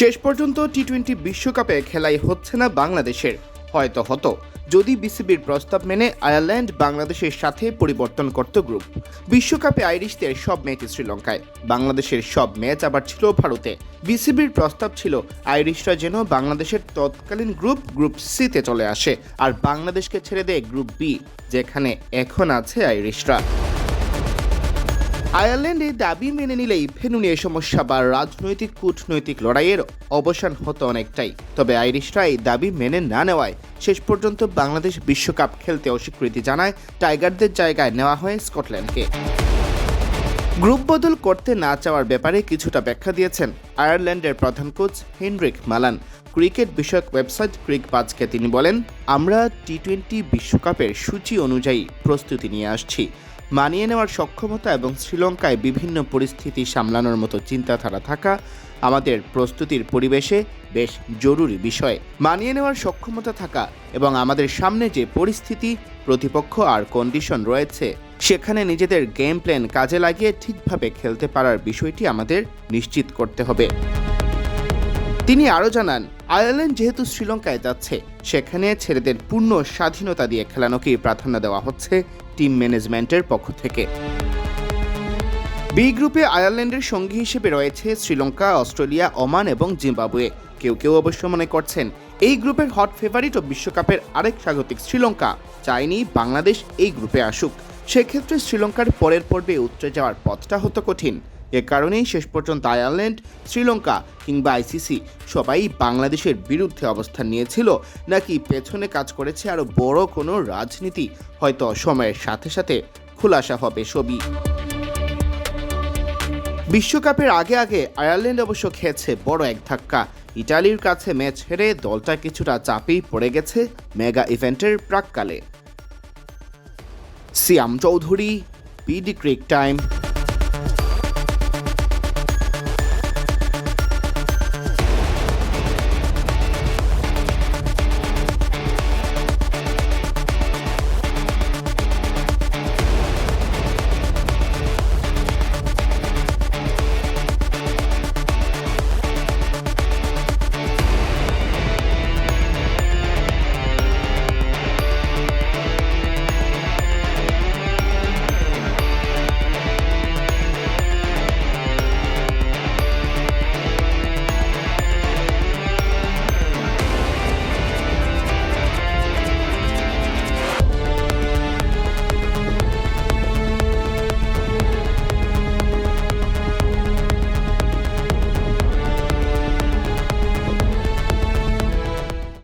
শেষ পর্যন্ত টি-20 বিশ্বকাপে খেলাই হচ্ছে না বাংলাদেশের। হয়তো হতো যদি বিসিবির প্রস্তাব মেনে আয়ারল্যান্ড বাংলাদেশের সাথে পরিবর্তন করত গ্রুপ। বিশ্বকাপে আইরিশদের সব ম্যাচ শ্রীলঙ্কায়, বাংলাদেশের সব ম্যাচ আবার ছিল ভারতে। বিসিবির প্রস্তাব ছিল আইরিশরা যেন বাংলাদেশের তৎকালীন গ্রুপ সিতে চলে আসে আর বাংলাদেশকে ছেড়ে দেয় গ্রুপ বি, যেখানে এখন আছে আইরিশরা। আয়ারল্যান্ডে দাবি মেনে নিলেই ভেন্যু নিয়ে সমস্যা বা রাজনৈতিক কূটনৈতিক লড়াইয়ের অবসান হতো অনেকটাই। তবে আইরিশরা এই দাবি মেনে না নেওয়ায় শেষ পর্যন্ত বাংলাদেশ বিশ্বকাপ খেলতে অস্বীকৃতি জানায়। টাইগারদের জায়গায় নেওয়া হয় স্কটল্যান্ডকে। গ্রুপ বদল করতে না চাওয়ার ব্যাপারে কিছুটা ব্যাখ্যা দিয়েছেন আয়ারল্যান্ডের প্রধান কোচ হেনরিক মালান। ক্রিকেট বিষয়ক ওয়েবসাইট ক্রিকবাজকে তিনি বলেন, আমরা টি-20 বিশ্বকাপের সূচি অনুযায়ী প্রস্তুতি নিয়ে আসছি। মানিয়ে নেওয়ার সক্ষমতা এবং শ্রীলঙ্কায় বিভিন্ন পরিস্থিতি সামলানোর মতো চিন্তাধারা থাকা আমাদের প্রস্তুতির পরিবেশে বেশ জরুরি বিষয়। মানিয়ে নেওয়ার সক্ষমতা থাকা এবং আমাদের সামনে যে পরিস্থিতি, প্রতিপক্ষ আর কন্ডিশন রয়েছে, সেখানে নিজেদের গেম প্ল্যান কাজে লাগিয়ে ঠিকভাবে খেলতে পারার বিষয়টি আমাদের নিশ্চিত করতে হবে। তিনি আরও জানান, আয়ারল্যান্ড যেহেতু শ্রীলঙ্কায় যাচ্ছে, সেখানে ছেলেদের পূর্ণ স্বাধীনতা দিয়ে খেলানোকেই প্রাধান্য দেওয়া হচ্ছে টিম ম্যানেজমেন্টের পক্ষ থেকে। বি গ্রুপে আয়ারল্যান্ডের সঙ্গী হিসেবে রয়েছে শ্রীলঙ্কা, অস্ট্রেলিয়া, ওমান এবং জিম্বাবুয়ে। কেউ কেউ অবশ্য মনে করছেন এই গ্রুপের হট ফেভারিট ও বিশ্বকাপের আরেক স্বাগতিক শ্রীলঙ্কা চায়নি বাংলাদেশ এই গ্রুপে আসুক। সেক্ষেত্রে শ্রীলঙ্কার পরের পর্বে উতরে যাওয়ার পথটা হতো কঠিন। এ কারণেই শেষ পর্যন্ত আয়ারল্যান্ড, শ্রীলঙ্কা কিংবা আইসিসি সবাই বাংলাদেশের বিরুদ্ধে অবস্থান নিয়েছিল, নাকি পেছনে কাজ করেছে আরও বড় কোনো রাজনীতি, হয়তো সময়ের সাথে সাথে খুলাসা হবে সবই। বিশ্বকাপের আগে আয়ারল্যান্ড অবশ্য খেয়েছে বড় এক ধাক্কা। ইতালির কাছে ম্যাচ হেরে দলটা কিছুটা চাপেই পড়ে গেছে মেগা ইভেন্টের প্রাক্কালে। সিয়াম চৌধুরী, বিডি ক্রিক টাইম।